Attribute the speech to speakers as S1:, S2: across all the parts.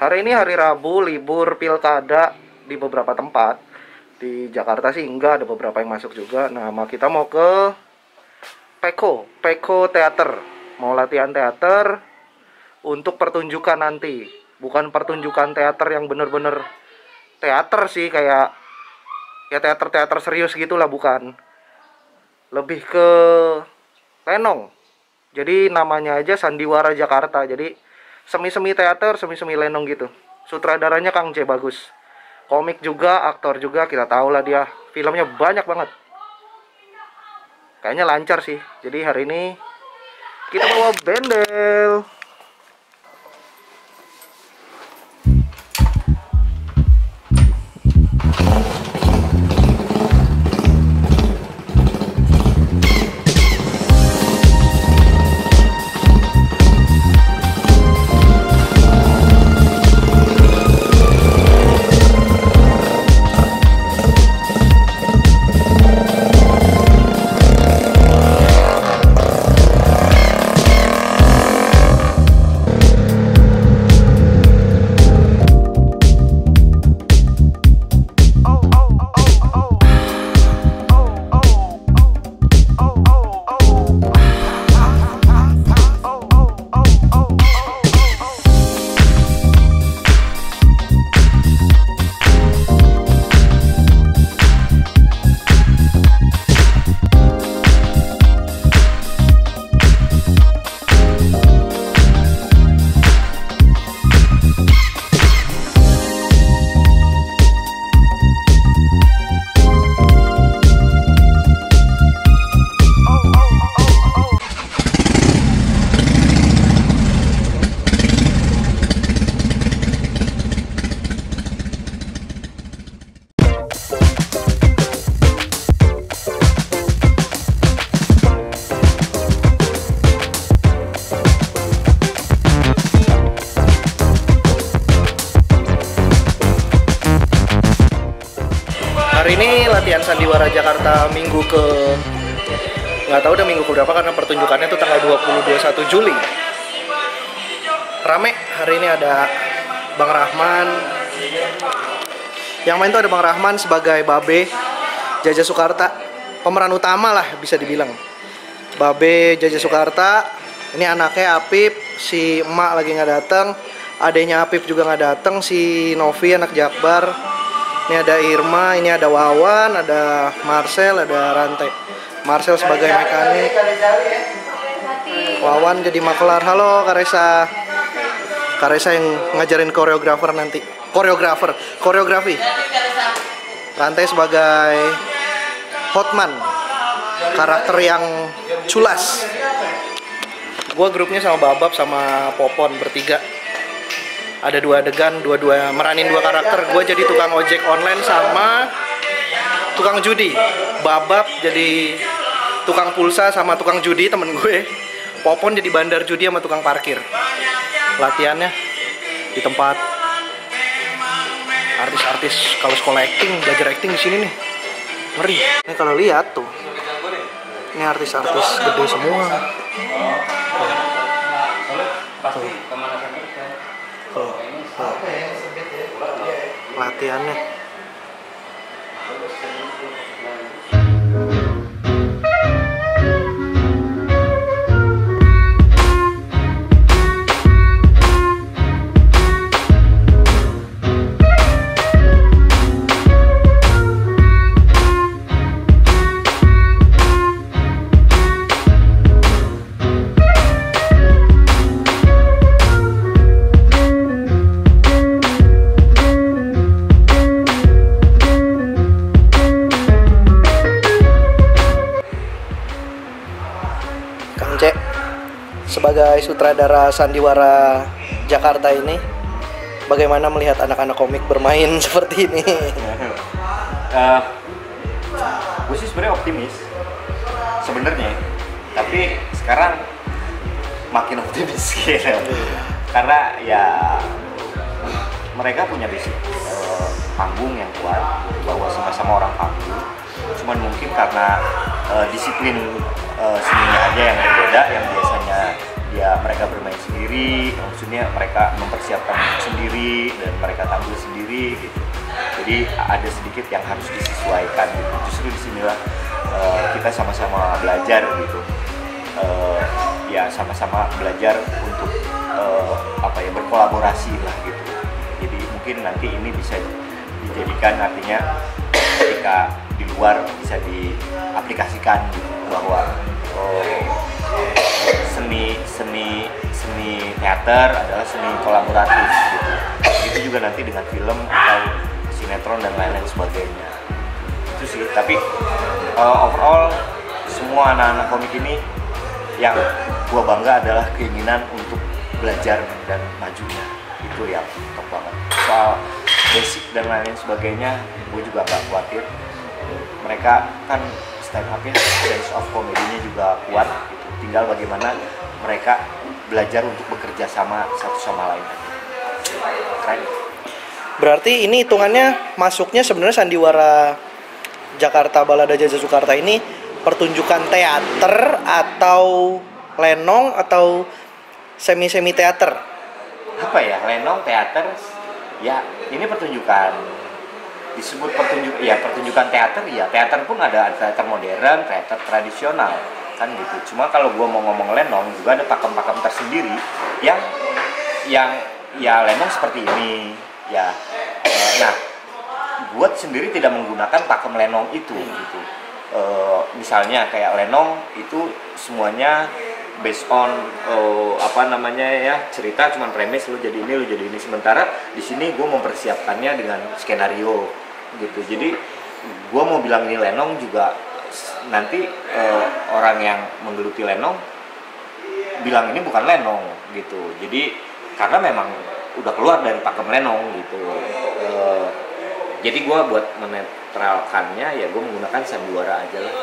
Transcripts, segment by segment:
S1: Hari ini hari Rabu, libur pilkada di beberapa tempat. Di Jakarta sih enggak, ada beberapa yang masuk juga. Nah, kita mau ke Peko Teater. Mau latihan teater untuk pertunjukan nanti. Bukan pertunjukan teater yang bener-bener teater sih, kayak ya teater-teater serius gitulah, bukan. Lebih ke lenong. Jadi namanya aja Sandiwara Jakarta. Jadi semi-semi teater, semi-semi lenong gitu. Sutradaranya Kang C bagus. Komik juga, aktor juga, kita tahu lah dia. Filmnya banyak banget. Kayaknya lancar sih. Jadi hari ini kita bawa bendel. Hari ini latihan Sandiwara Jakarta minggu ke nggak tahu udah minggu ke berapa, karena pertunjukannya tuh tanggal 20-21 Juli. Rame hari ini, ada Bang Rahman. Yang main tuh ada Bang Rahman sebagai Babe, Jaja Sukarta, pemeran utama lah bisa dibilang. Babe Jaja Sukarta, ini anaknya Apip, si emak lagi nggak datang, adanya Apip juga nggak datang, si Novi anak Jakbar. Ini ada Irma, ini ada Wawan, ada Marcel, ada Rantai. Marcel sebagai mekanik, Wawan jadi makelar. Halo Karesa. Karesa yang ngajarin koreografer nanti. Koreografi. Rantai sebagai Hotman, karakter yang culas. Gua grupnya sama Babab sama Popon bertiga. Ada 2 adegan, dua meranin 2 karakter. Gue jadi tukang ojek online sama tukang judi. Babab jadi tukang pulsa sama tukang judi temen gue. Popon jadi bandar judi sama tukang parkir. Latihannya di tempat artis-artis kalau sekolah acting, belajar acting di sini nih. Ngeri. Ini kalau lihat tuh, ini artis-artis gede semua. Latihannya sebagai sutradara Sandiwara Jakarta ini, bagaimana melihat anak-anak komik bermain seperti ini?
S2: Gue sih sebenarnya optimis sebenarnya, tapi sekarang makin optimis gitu. Karena ya mereka punya basic panggung yang kuat, bahwa sama-sama orang panggung. Cuman mungkin karena disiplin seninya aja yang berbeda, yang biasanya ya mereka bermain sendiri, maksudnya mereka mempersiapkan sendiri sendiri dan mereka tampil sendiri gitu. Jadi ada sedikit yang harus disesuaikan gitu. Justru disinilah kita sama-sama belajar gitu. Ya sama-sama belajar untuk berkolaborasi lah gitu. Jadi mungkin nanti ini bisa dijadikan artinya ketika di luar bisa diaplikasikan gitu, bahwa seni teater adalah seni kolaboratif gitu. Itu juga nanti dengan film atau sinetron dan lain-lain sebagainya. Itu sih. Tapi overall semua anak-anak komik ini yang gua bangga adalah keinginan untuk belajar dan majunya. Itu yang top banget. Soal basic dan lain-lain sebagainya gue juga gak khawatir. Mereka kan stand up ya, sense of comedy-nya juga kuat gitu. Tinggal bagaimana mereka belajar untuk bekerja sama satu sama lain. Keren.
S1: Berarti ini hitungannya masuknya sebenarnya sandiwara Jakarta Balada Jaja Sukarta ini pertunjukan teater atau lenong atau semi-semi teater?
S2: Apa ya, lenong, teater, ya ini pertunjukan. Disebut pertunjukan teater, ya teater pun ada teater modern, teater tradisional kan gitu. Cuma kalau gua mau ngomong lenong juga ada pakem-pakem tersendiri yang ya lenong seperti ini ya. Nah, gua sendiri tidak menggunakan pakem lenong itu gitu. Misalnya kayak lenong itu semuanya based on cerita cuman premis lu jadi ini, sementara di sini gue mempersiapkannya dengan skenario gitu. Jadi gue mau bilang ini lenong juga nanti orang yang menggeluti lenong bilang ini bukan lenong gitu. Jadi karena memang udah keluar dari pakem lenong gitu. Jadi gue buat menetralkannya ya gue menggunakan sandiwara aja lah.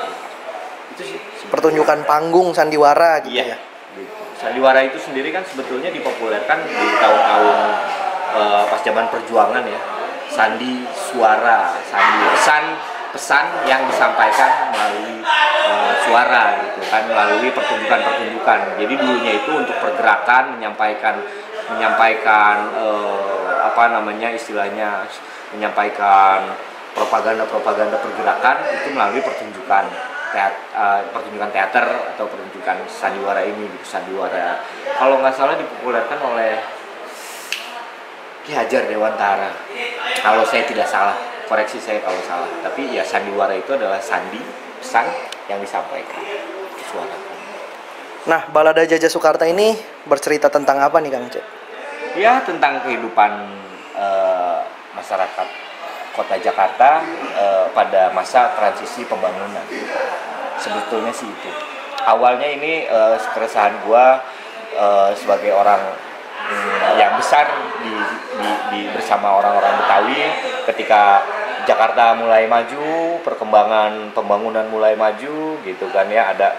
S2: Itu sih
S1: Pertunjukan panggung sandiwara gitu
S2: iya,
S1: ya.
S2: gitu. Sandiwara itu sendiri kan sebetulnya dipopulerkan di tahun-tahun pas zaman perjuangan ya. Sandi suara, pesan yang disampaikan melalui suara gitu kan, melalui pertunjukan. Jadi dulunya itu untuk pergerakan, menyampaikan istilahnya menyampaikan propaganda pergerakan itu melalui pertunjukan teater atau pertunjukan sandiwara ini gitu. Sandiwara kalau nggak salah dipopulerkan oleh Ki Hajar Dewantara kalau saya tidak salah, koreksi saya kalau salah. Tapi ya sandiwara itu adalah sandi, pesan yang disampaikan, suarakan.
S1: Nah, Balada Jaja Sukarta ini bercerita tentang apa nih Kang Cek?
S2: Ya tentang kehidupan masyarakat Kota Jakarta pada masa transisi pembangunan. Sebetulnya sih itu. Awalnya ini keresahan gua sebagai orang yang besar di bersama orang-orang Betawi ketika Jakarta mulai maju, perkembangan pembangunan mulai maju gitu kan ya, ada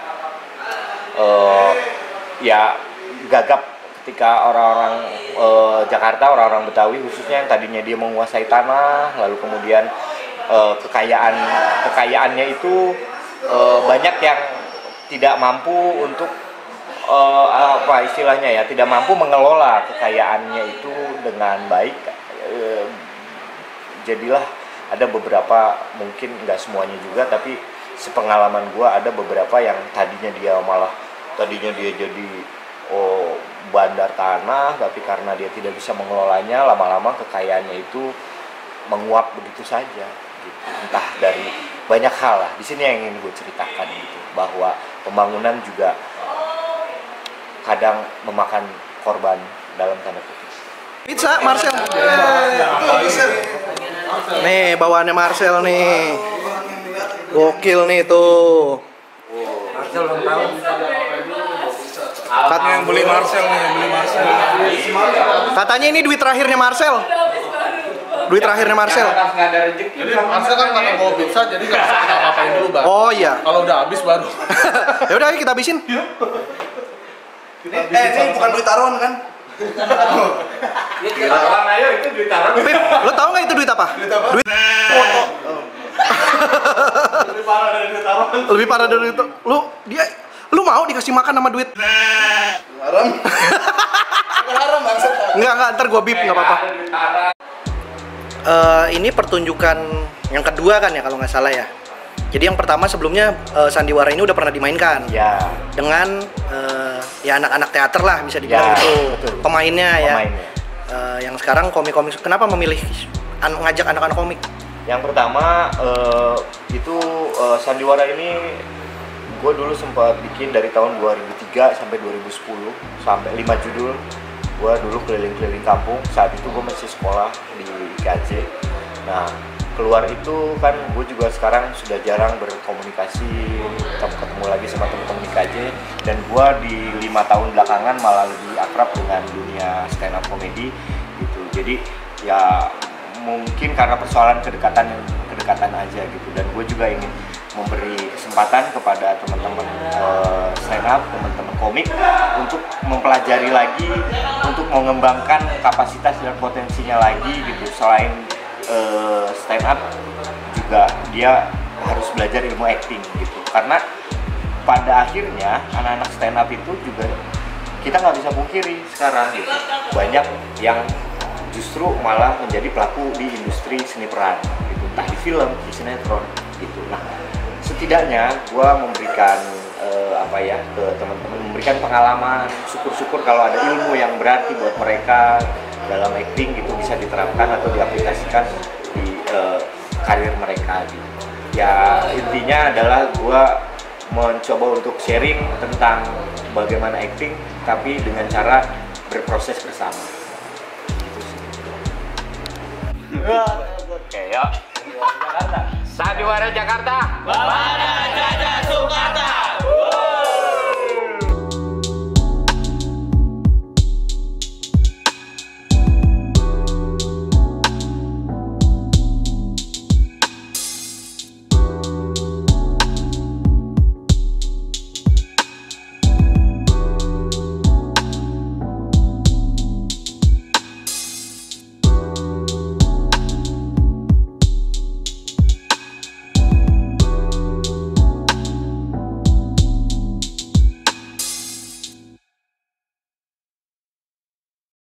S2: gagap ketika orang-orang Jakarta, orang-orang Betawi khususnya yang tadinya dia menguasai tanah, lalu kemudian kekayaannya itu banyak yang tidak mampu untuk tidak mampu mengelola kekayaannya itu dengan baik. Jadilah ada beberapa, mungkin nggak semuanya juga, tapi sepengalaman gua ada beberapa yang tadinya dia jadi bandar tanah, tapi karena dia tidak bisa mengelolanya, lama-lama kekayaannya itu menguap begitu saja gitu. Entah dari banyak hal lah. Di sini yang ingin gue ceritakan gitu, bahwa pembangunan juga kadang memakan korban dalam tanda kutip.
S1: Pizza Marcel. Nih bawaannya Marcel nih. Gokil nih tuh.
S3: Marcel ulang tahun.
S1: Yang
S3: beli Marcel.
S1: Katanya ini duit terakhirnya Marcel. Duit terakhirnya Marcel.
S3: Jadi Marcel kan karena bawa pizza jadi nggak bisa kita apa-apain dulu bang.
S1: Oh iya.
S3: Kalau udah habis baru.
S1: Ya udah kita habisin. Ini bukan duit taruhan kan?
S2: Taruhan ayo itu duit taruhan.
S1: Pip, lo tau nggak itu duit apa? Duit foto.
S3: Lebih parah dari duit taruhan.
S1: Lebih parah dari itu. Lu mau dikasih makan sama duit haram?
S3: haram maksud.
S1: Enggak, ntar gua bip, nggak apa-apa. Ini pertunjukan yang kedua kan ya kalau nggak salah ya. Jadi yang pertama sebelumnya Sandiwara ini udah pernah dimainkan
S2: Ya,
S1: dengan ya anak-anak teater lah bisa dibilang
S2: Ya,
S1: gitu.
S2: betul.
S1: Pemainnya ya.
S2: pemainnya.
S1: Yang sekarang komik-komik. Kenapa memilih ngajak anak-anak komik?
S2: Yang pertama itu Sandiwara ini gue dulu sempat bikin dari tahun 2003 sampai 2010 sampai 5 judul. Gue dulu keliling-keliling kampung. Saat itu gue masih sekolah di IKJ. Nah, keluar itu kan gue juga sekarang sudah jarang berkomunikasi, ketemu lagi sama teman-teman IKJ, dan gue di 5 tahun belakangan malah lebih akrab dengan dunia stand up comedy gitu. Jadi ya mungkin karena persoalan kedekatan aja gitu, dan gue juga ingin memberi kesempatan kepada teman-teman stand up, teman-teman komik untuk mempelajari lagi, untuk mengembangkan kapasitas dan potensinya lagi gitu. Selain stand up juga dia harus belajar ilmu acting gitu, karena pada akhirnya anak-anak stand up itu juga kita nggak bisa pungkiri sekarang gitu, banyak yang justru malah menjadi pelaku di industri seni peran gitu, entah di film, di sinetron gitu. Nah, setidaknya gua memberikan ke teman-teman, memberikan pengalaman, syukur-syukur kalau ada ilmu yang berarti buat mereka dalam acting gitu bisa diterapkan atau diaplikasikan di karir mereka gitu. Ya intinya adalah gua mencoba untuk sharing tentang bagaimana acting tapi dengan cara berproses bersama. Oke, yuk. Sandiwara Jakarta.
S4: Bawara Jaja Soekarta.